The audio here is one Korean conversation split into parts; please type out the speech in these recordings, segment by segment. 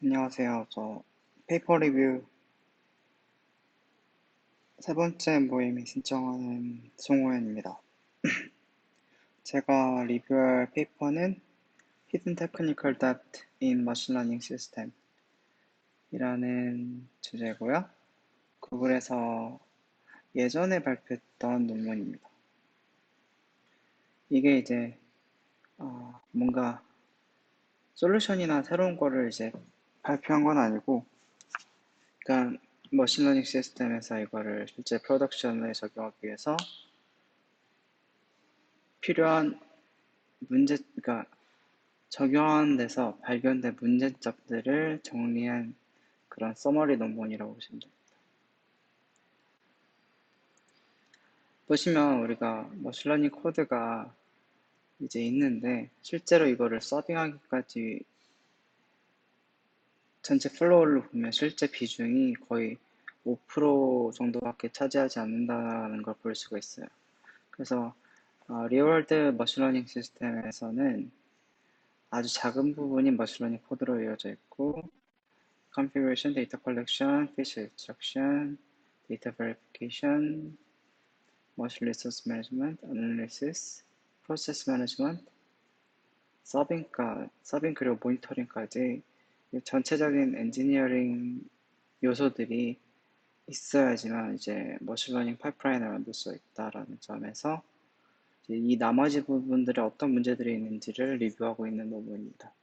안녕하세요. 저 페이퍼 리뷰 세 번째 모임에 신청하는 송호연입니다. 제가 리뷰할 페이퍼는 Hidden Technical Debt in Machine Learning System 이라는 주제고요. 구글에서 예전에 발표했던 논문입니다. 이게 이제 뭔가 솔루션이나 새로운 거를 이제 발표한 건 아니고, 그러니까 머신러닝 시스템에서 이거를 실제 프로덕션에 적용하기 위해서 필요한 그러니까 적용하는 데서 발견된 문제점들을 정리한 그런 서머리 논문이라고 보시면 됩니다. 보시면 우리가 머신러닝 코드가 이제 있는데, 실제로 이거를 서빙하기까지 전체 플로우를 보면 실제 비중이 거의 5% 정도밖에 차지하지 않는다는 걸 볼 수가 있어요. 그래서 리얼월드 머신러닝 시스템에서는 아주 작은 부분이 머신러닝 코드로 이어져 있고, configuration, data collection, feature extraction, data verification, machine resource management, analysis, process management, 서빙 그리고 모니터링까지 전체적인 엔지니어링 요소들이 있어야지만 이제 머신러닝 파이프라인을 만들 수 있다라는 점에서 이 나머지 부분들에 어떤 문제들이 있는지를 리뷰하고 있는 논문입니다.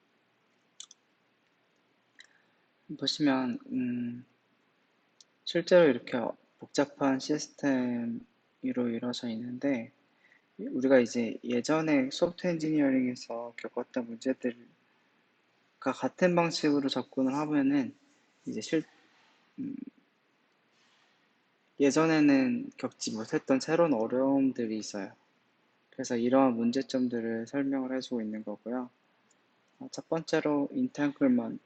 보시면 실제로 이렇게 복잡한 시스템으로 이루어져 있는데, 우리가 이제 예전에 소프트웨어 엔지니어링에서 겪었던 문제들과 같은 방식으로 접근을 하면은 이제 예전에는 겪지 못했던 새로운 어려움들이 있어요. 그래서 이러한 문제점들을 설명을 해주고 있는 거고요. 첫 번째로 entanglement.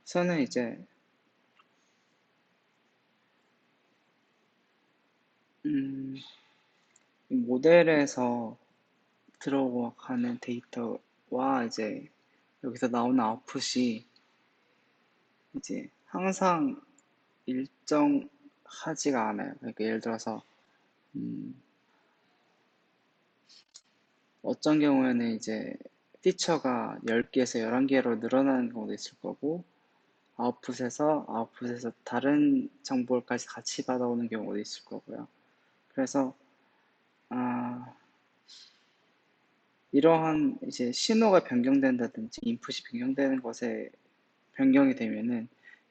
서는 이제 이 모델에서 들어가는 데이터와 이제 여기서 나오는 아웃풋이 이제 항상 일정하지가 않아요. 그러니까 예를 들어서 음, 어떤 경우에는 이제 피처가 10개에서 11개로 늘어나는 경우도 있을 거고, 아웃풋에서 다른 정보까지 같이 받아오는 경우도 있을 거고요. 그래서 아, 이러한 이제 신호가 변경된다든지 인풋이 변경되는 것에 변경이 되면은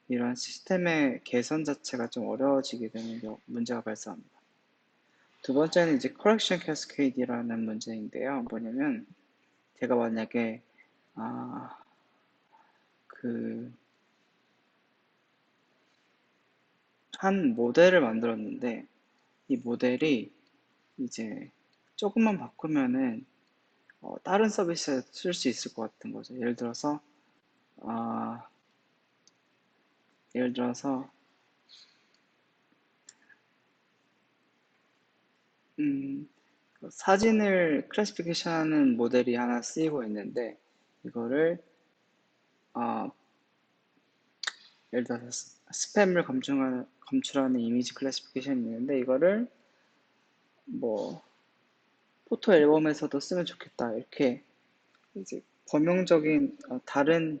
이런 시스템의 개선 자체가 좀 어려워지게 되는 문제가 발생합니다. 두 번째는 이제 correction cascade이라는 문제인데요. 뭐냐면 제가 만약에 아, 그 한 모델을 만들었는데, 이 모델이 이제 조금만 바꾸면은 다른 서비스에 쓸 수 있을 것 같은 거죠. 아, 예를 들어서 음, 사진을 클래시피케이션하는 모델이 하나 쓰이고 있는데, 이거를 아, 예를 들어서 스팸을 검출하는 이미지 클래시피케이션이 있는데, 이거를 뭐 포토 앨범에서도 쓰면 좋겠다, 이렇게 이제 범용적인 다른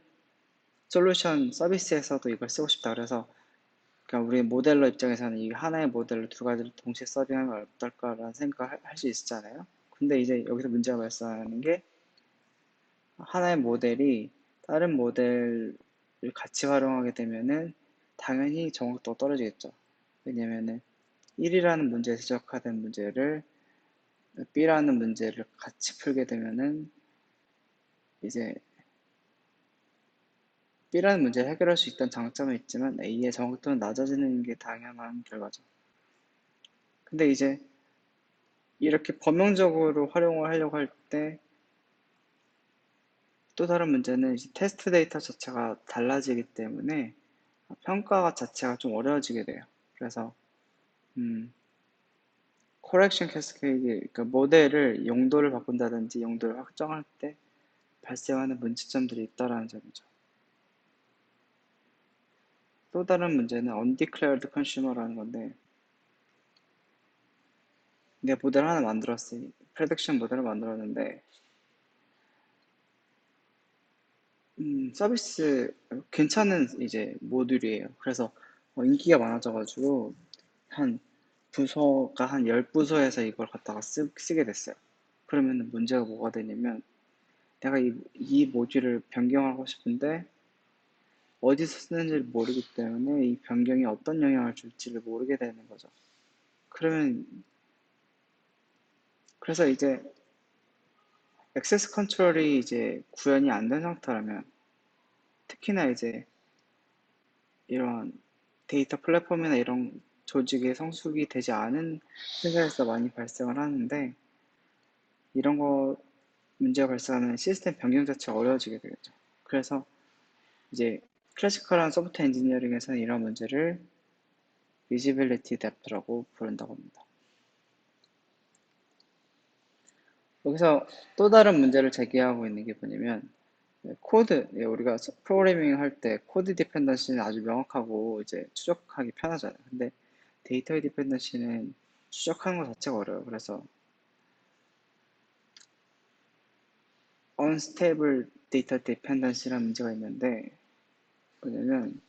솔루션 서비스에서도 이걸 쓰고 싶다. 그래서 그러니까 우리 모델러 입장에서는 이 하나의 모델로 두 가지를 동시에 서빙하면 어떨까라는 생각을 할 수 있잖아요. 근데 이제 여기서 문제가 발생하는 게, 하나의 모델이 다른 모델을 같이 활용하게 되면은 당연히 정확도가 떨어지겠죠. 왜냐면은 1이라는 문제에 지적하던 문제를 B라는 문제를 같이 풀게 되면은 이제 B라는 문제를 해결할 수 있다는 장점은 있지만 A의 정확도는 낮아지는 게 당연한 결과죠. 근데 이제 이렇게 범용적으로 활용을 하려고 할 때 또 다른 문제는 이제 테스트 데이터 자체가 달라지기 때문에 평가 자체가 좀 어려워지게 돼요. 그래서 correction cascade, 그러니까 모델을 용도를 바꾼다든지 용도를 확정할 때 발생하는 문제점들이 있다라는 점이죠. 또 다른 문제는 undeclared consumer라는 건데, 내가 모델 하나 만들었으니, 프레딕션 모델을 만들었는데, 서비스 괜찮은 이제 모듈이에요. 그래서 인기가 많아져가지고 한 부서가 한 10부서에서 이걸 갖다가 쓰게 됐어요. 그러면 문제가 뭐가 되냐면 내가 이 모듈을 변경하고 싶은데 어디서 쓰는지를 모르기 때문에 이 변경이 어떤 영향을 줄지를 모르게 되는 거죠. 그러면 그래서 이제 액세스 컨트롤이 이제 구현이 안 된 상태라면 특히나 이제 이런 데이터 플랫폼이나 이런 조직의 성숙이 되지 않은 회사에서 많이 발생을 하는데 이런 거 문제가 발생하면 시스템 변경 자체가 어려워지게 되겠죠. 그래서 이제 클래시컬한 소프트웨어 엔지니어링에서는 이런 문제를 visibility depth라고 부른다고 합니다. 여기서 또 다른 문제를 제기하고 있는 게 뭐냐면 코드, 우리가 프로그래밍 할 때 코드 디펜던시는 아주 명확하고 이제 추적하기 편하잖아요. 근데 데이터 디펜던시는 추적하는 것 자체가 어려워요. 그래서 unstable data dependency라는 문제가 있는데 뭐냐면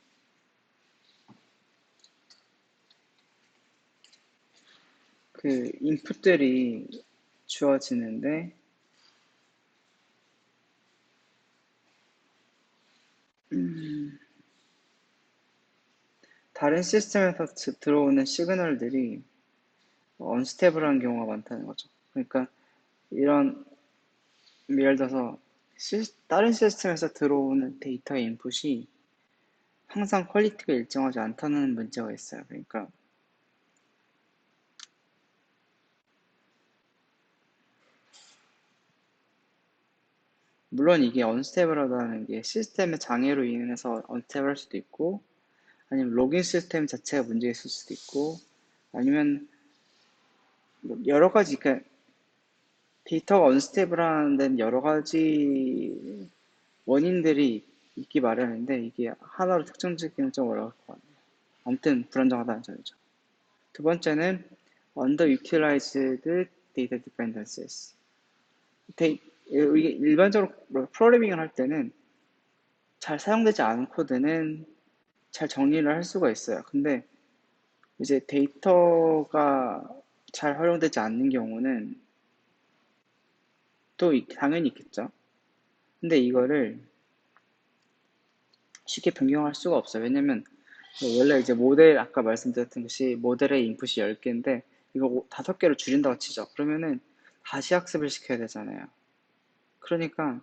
그 인풋들이 주어지는데 다른 시스템에서 들어오는 시그널들이 언스테이블한 경우가 많다는 거죠. 그러니까 이런 예를 들어서 다른 시스템에서 들어오는 데이터 인풋이 항상 퀄리티가 일정하지 않다는 문제가 있어요. 그러니까 물론 이게 언스테이블하다는 게 시스템의 장애로 인해서 언스테이블할 수도 있고 아니면 로깅 시스템 자체가 문제 있을 수도 있고 아니면 뭐 여러 가지 그러니까 데이터가 언스테이블한 데는 여러 가지 원인들이 있기 마련인데 이게 하나로 특정짓기는 좀 어려울 것 같아요. 아무튼 불안정하다는 점이죠. 두 번째는 underutilized data dependencies. 이게 일반적으로 프로그래밍을 할 때는 잘 사용되지 않은 코드는 잘 정리를 할 수가 있어요. 근데 이제 데이터가 잘 활용되지 않는 경우는 또 당연히 있겠죠. 근데 이거를 쉽게 변경할 수가 없어요. 왜냐면 원래 이제 모델 아까 말씀드렸던 것이 모델의 인풋이 10개인데 이거 5개로 줄인다고 치죠. 그러면은 다시 학습을 시켜야 되잖아요. 그러니까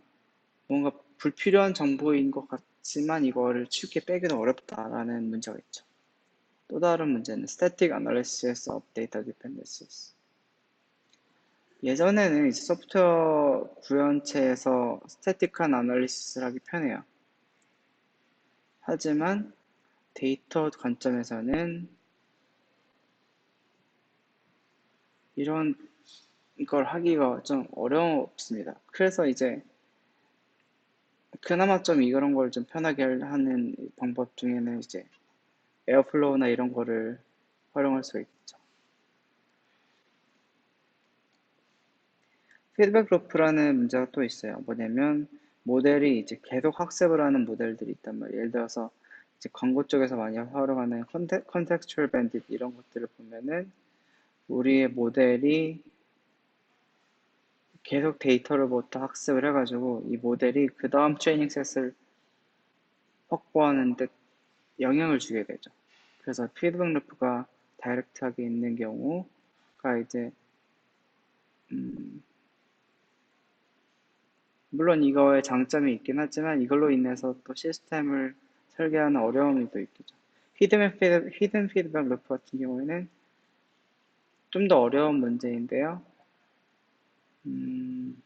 뭔가 불필요한 정보인 것 같지만 이거를 쉽게 빼기는 어렵다라는 문제가 있죠. 또 다른 문제는 Static Analysis of Data Dependencies. 예전에는 이제 소프트웨어 구현체에서 스태틱한 아날리시스를 하기 편해요. 하지만 데이터 관점에서는 이런 걸 하기가 좀 어렵습니다. 그래서 이제 그나마 좀 이런 걸 좀 편하게 하는 방법 중에는 이제 에어플로우나 이런 거를 활용할 수가 있겠죠. 피드백 루프라는 문제가 또 있어요. 뭐냐면 모델이 이제 계속 학습을 하는 모델들이 있단 말이에요. 예를 들어서 이제 광고 쪽에서 많이 활용하는 컨텍스추얼 밴딧 이런 것들을 보면은 우리의 모델이 계속 데이터로부터 학습을 해가지고 이 모델이 그 다음 트레이닝 셋을 확보하는 데 영향을 주게 되죠. 그래서 피드백 루프가 다이렉트하게 있는 경우가 이제 물론 이거에 장점이 있긴 하지만 이걸로 인해서 또 시스템을 설계하는 어려움이 또 있겠죠. 히든 피드백 루프 같은 경우에는 좀 더 어려운 문제인데요. 음,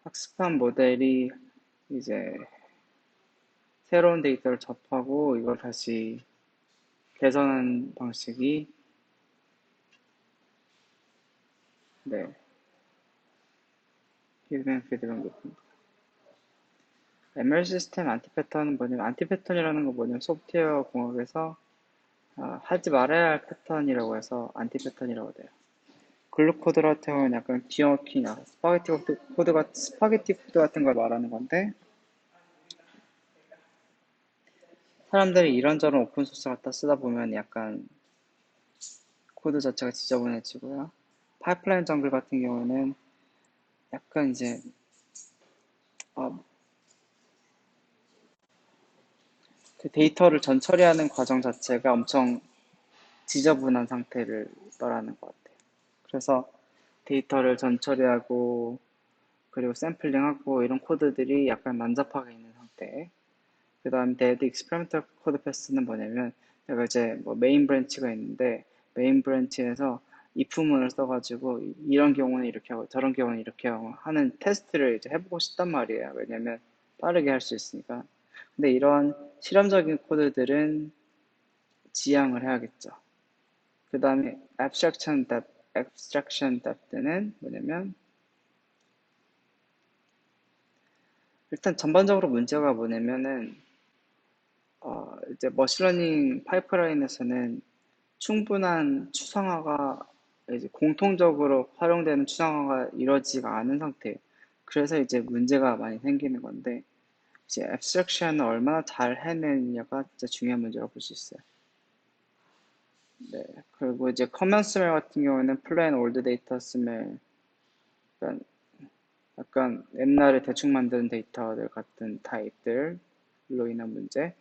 학습한 모델이 이제 새로운 데이터를 접하고 이걸 다시 개선한 방식이, 네, 피드백 높은. ML 시스템 안티 패턴은 뭐냐면, 안티 패턴이라는 건 뭐냐면, 소프트웨어 공학에서 하지 말아야 할 패턴이라고 해서 안티 패턴이라고 돼요. 글루 코드 같은 경우는 약간 기어키나 스파게티 코드 같은 걸 말하는 건데, 사람들이 이런저런 오픈소스 갖다 쓰다 보면 약간 코드 자체가 지저분해지고요. 파이프라인 정글 같은 경우는 약간 이제 어, 그 데이터를 전처리하는 과정 자체가 엄청 지저분한 상태를 말하는 것 같아요. 그래서 데이터를 전처리하고 그리고 샘플링하고 이런 코드들이 약간 난잡하게 있는 상태. 그 다음 데드 익스페리멘털 코드 패스는 뭐냐면 내가 이제 뭐 메인 브랜치가 있는데 메인 브랜치에서 if문을 써가지고 이런 경우는 이렇게 하고 저런 경우는 이렇게 하고 하는 테스트를 이제 해보고 싶단 말이에요. 왜냐면 빠르게 할 수 있으니까. 근데 이런 실험적인 코드들은 지양을 해야겠죠. 그 다음에 abstraction depth는 뭐냐면 일단 전반적으로 문제가 뭐냐면은 이제 머신러닝 파이프라인에서는 충분한 추상화가 이제 공통적으로 활용되는 추상화가 이루어지가 않은 상태예요. 그래서 이제 문제가 많이 생기는 건데 이제 abstraction을 얼마나 잘 해내느냐가 진짜 중요한 문제라고 볼 수 있어요. 네. 그리고 이제 커먼 스멜 같은 경우에는 플레인 올드 데이터 스멜, 약간, 약간 옛날에 대충 만든 데이터들 같은 타입들로 인한 문제.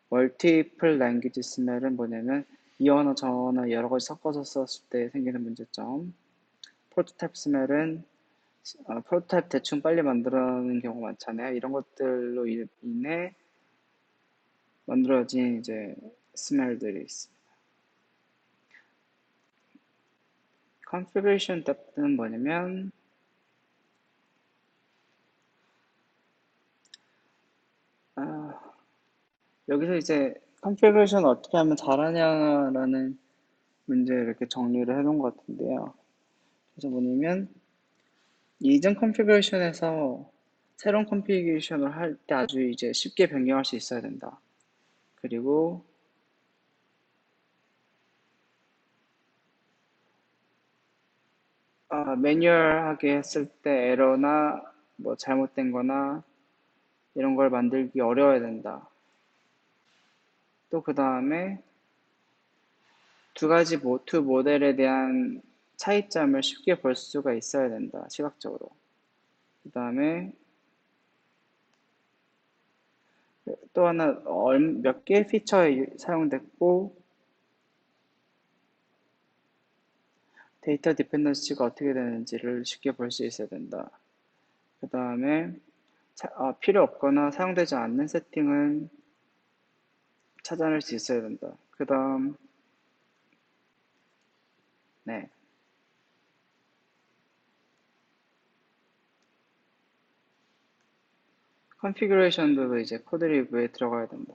멀티플 랭귀지 스멜은 뭐냐면 이 언어 저 언어 여러 가지 섞어서 썼을 때 생기는 문제점. 프로토타입 스멜은 프로토타입 대충 빨리 만들어내는 경우가 많잖아요. 이런 것들로 인해 만들어진 이제 스멜들이 있습니다. configuration depth는 뭐냐면 여기서 이제 configuration 어떻게 하면 잘하냐라는 문제를 이렇게 정리를 해놓은 것 같은데요. 그래서 뭐냐면 이전 컨피그레이션에서 새로운 컨피그레이션을 할 때 아주 이제 쉽게 변경할 수 있어야 된다. 그리고 매뉴얼하게 했을 때 에러나 뭐 잘못된 거나 이런 걸 만들기 어려워야 된다. 또 그 다음에 두 모델에 대한 차이점을 쉽게 볼 수가 있어야 된다. 시각적으로. 그 다음에 또 하나 몇 개의 피처에 사용됐고 데이터 디펜던시가 어떻게 되는지를 쉽게 볼 수 있어야 된다. 그 다음에 필요 없거나 사용되지 않는 세팅은 찾아낼 수 있어야 된다. 그 다음, 네. 컨피그레이션도 이제 코드 리뷰에 들어가야 된다.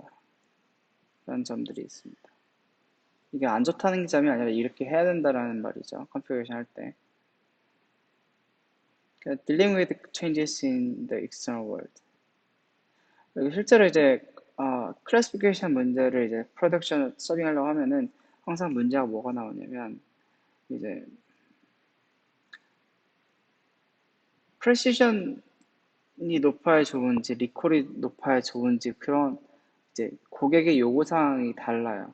라는 점들이 있습니다. 이게 안 좋다는 점이 아니라 이렇게 해야 된다라는 말이죠. 컨피그레이션 할 때. 그러니까 dealing with changes in the external world. 여기 실제로 이제 클래시피케이션 문제를 이제 프로덕션 서빙하려고 하면은 항상 문제가 뭐가 나오냐면 이제 프레시션이 높아야 좋은지 리콜이 높아야 좋은지 그런 이제 고객의 요구사항이 달라요.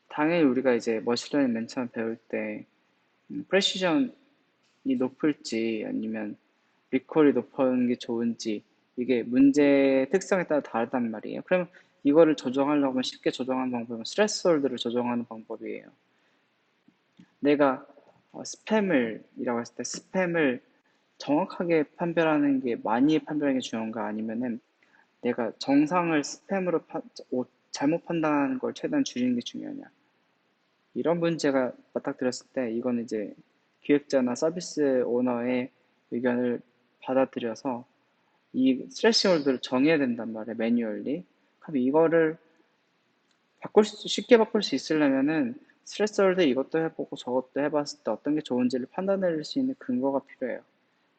당연히 우리가 이제 머신러닝 맨 처음 배울 때 프레시션이 높을지 아니면 리콜이 높은 게 좋은지 이게 문제 특성에 따라 다르단 말이에요. 그러면 이거를 조정하려고 하면 쉽게 조정하는 방법은 스트레스홀드를 조정하는 방법이에요. 내가 스팸을 했을 때 스팸을 정확하게 판별하는 게 많이 판별하는 게 중요한가 아니면은 내가 정상을 스팸으로 잘못 판단하는 걸 최대한 줄이는 게 중요하냐. 이런 문제가 맞닥뜨렸을 때 이거는 이제 기획자나 서비스 오너의 의견을 받아들여서 이 스트레스홀드를 정해야 된단 말이에요. 매뉴얼리. 그럼 이거를 쉽게 바꿀 수 있으려면은 스트레스월드 이것도 해보고 저것도 해봤을 때 어떤 게 좋은지를 판단할 수 있는 근거가 필요해요.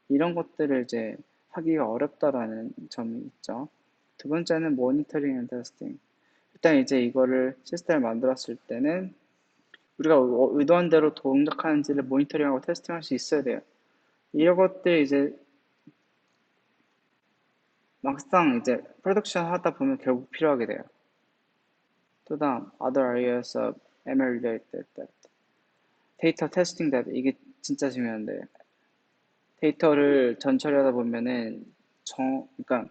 이런 것들을 이제 하기가 어렵다라는 점이 있죠. 두 번째는 모니터링 앤 테스팅. 일단 이제 이거를 시스템을 만들었을 때는 우리가 의도한 대로 동작하는지를 모니터링하고 테스팅할 수 있어야 돼요. 이런 것들이 이제 막상 이제 프로덕션 하다 보면 결국 필요하게 돼요. 또 다음, other areas of ML related data. 데이터 테스팅 데이터. 이게 진짜 중요한데, 데이터를 전처리하다 보면은 그러니까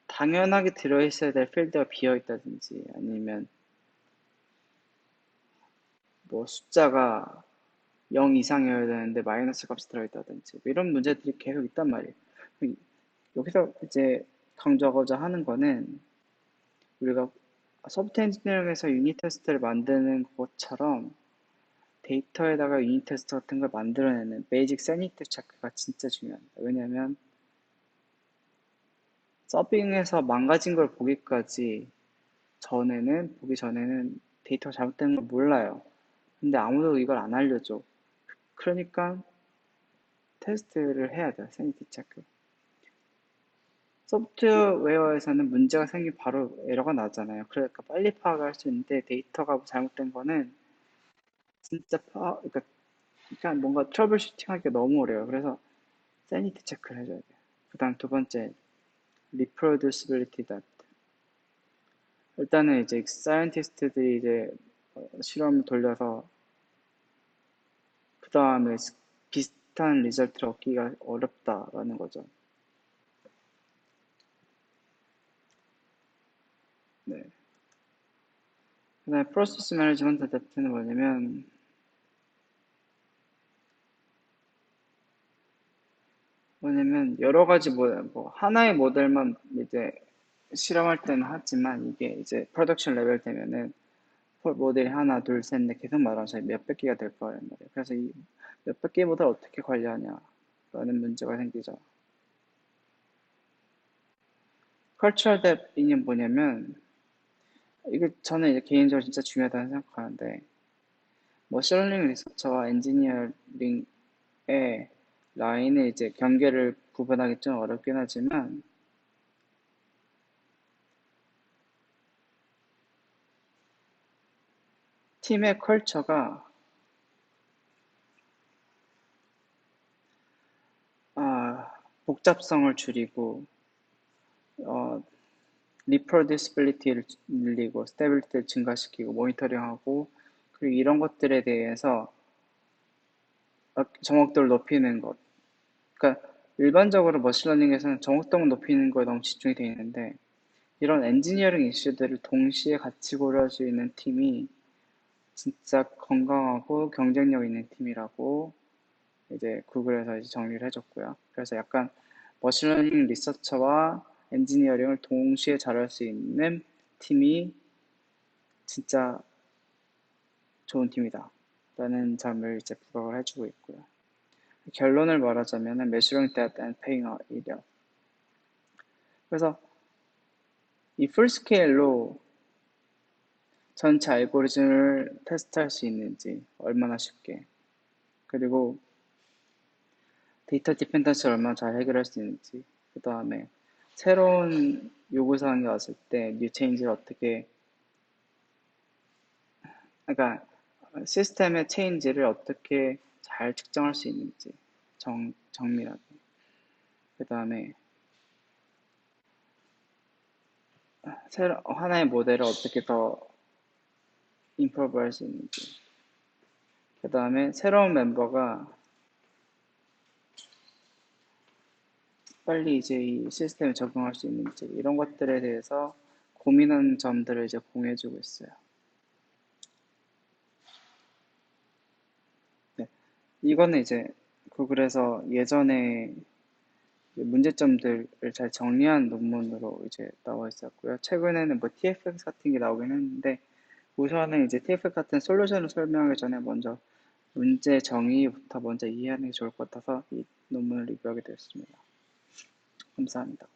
당연하게 들어있어야 될 필드가 비어 있다든지 아니면 뭐 숫자가 0 이상이어야 되는데 마이너스 값이 들어있다든지 뭐 이런 문제들이 계속 있단 말이에요. 여기서 이제 강조하고자 하는 거는 우리가 소프트 엔지니어링에서 유닛 테스트를 만드는 것처럼 데이터에다가 유닛 테스트 같은 걸 만들어내는 베이직 세니티 체크가 진짜 중요합니다. 왜냐면 서빙에서 망가진 걸 보기 전에는 데이터가 잘못된 걸 몰라요. 근데 아무도 이걸 안 알려줘. 그러니까 테스트를 해야 돼요. 세니티 체크. 소프트웨어에서는 문제가 생기면 바로 에러가 나잖아요. 그러니까 빨리 파악할 수 있는데 데이터가 잘못된 거는 진짜 그러니까 뭔가 트러블 슈팅하기가 너무 어려워요. 그래서 세니티 체크를 해줘야 돼요. 그 다음 두 번째, reproducibility data. 일단은 이제 사이언티스트들이 이제 실험 돌려서 그 다음에 비슷한 리절트를 얻기가 어렵다라는 거죠. 네. 그 다음에 프로세스 매니지먼트 데프트는 뭐냐면 여러 가지 뭐 하나의 모델만 이제 실험할 때는 하지만 이게 이제 프로덕션 레벨 되면은 모델이 하나, 둘, 셋, 넷 계속 말하면서 몇백 개가 될 거란 말이에요. 그래서 이 몇백 개 모델을 어떻게 관리하냐라는 문제가 생기죠. 컬처럴 뎁이 뭐냐면 이게 저는 이제 개인적으로 진짜 중요하다고 생각하는데 머신러닝 리서처와 엔지니어링의 라인의 이제 경계를 구분하기 좀 어렵긴 하지만 팀의 컬처가 복잡성을 줄이고 어, 리프로듀시빌리티를 늘리고 스테빌리티를 증가시키고 모니터링하고 그리고 이런 것들에 대해서 정확도를 높이는 것. 그러니까 일반적으로 머신러닝에서는 정확도를 높이는 거에 너무 집중이 되어 있는데 이런 엔지니어링 이슈들을 동시에 같이 고려할 수 있는 팀이 진짜 건강하고 경쟁력 있는 팀이라고 이제 구글에서 이제 정리를 해줬고요. 그래서 약간 머신러닝 리서처와 엔지니어링을 동시에 잘할 수 있는 팀이 진짜 좋은 팀이다. 라는 점을 이제 부각을 해주고 있고요. 결론을 말하자면 measuring that and paying 이력. 그래서 이 풀스케일로 전체 알고리즘을 테스트할 수 있는지 얼마나 쉽게 그리고 데이터 디펜던스를 얼마나 잘 해결할 수 있는지 그 다음에 새로운 요구사항이 왔을 때 뉴체인지를 어떻게 그러니까 시스템의 체인지를 어떻게 잘 측정할 수 있는지 정밀하게 그 다음에 하나의 모델을 어떻게 더 임프로브 할 수 있는지 그 다음에 새로운 멤버가 빨리 이제 이 시스템에 적응할 수 있는지 이런 것들에 대해서 고민하는 점들을 이제 공유해주고 있어요. 네. 이거는 이제 구글에서 예전에 문제점들을 잘 정리한 논문으로 이제 나와 있었고요. 최근에는 뭐 TFX 같은 게 나오긴 했는데 우선은 이제 TFX 같은 솔루션을 설명하기 전에 먼저 문제 정의부터 먼저 이해하는 게 좋을 것 같아서 이 논문을 리뷰하게 되었습니다. 감사합니다.